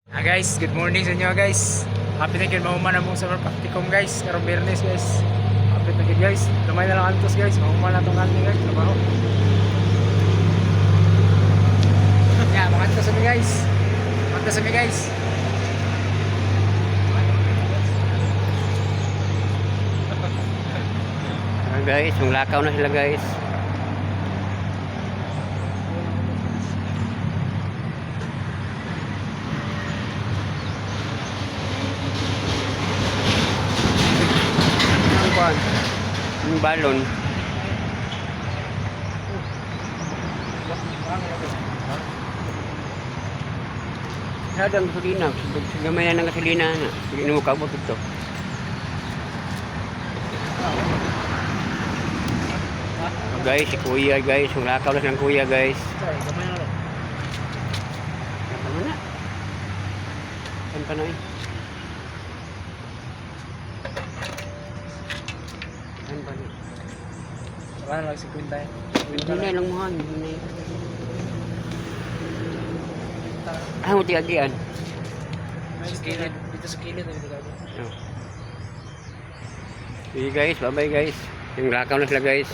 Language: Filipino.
Guys, good morning sa inyo guys. Happy na kayo mahuman na mong summer practicum guys. Karong Bernes guys. Happy na kayo guys. Tumay na lang antos guys. Mahuman na itong ating guys. Trabaho. Yeah, makantos kami guys. Makantos kami guys. Guys, yung lakaw na sila guys. Yung balon. Hadang gasolina, gamay na ng gasolina na. Hindi mo kabot ito. Guys, si kuya guys, yung lakaw na ng kuya guys. Ano na? Saan pa na eh? Saan pa na? Wala lang si Quinta eh. Hindi lang mo han. Ah, mo tiyagian. Sa kilid. Dito sa kilid. Okay guys, bye bye guys. Yung lakaw na sila guys.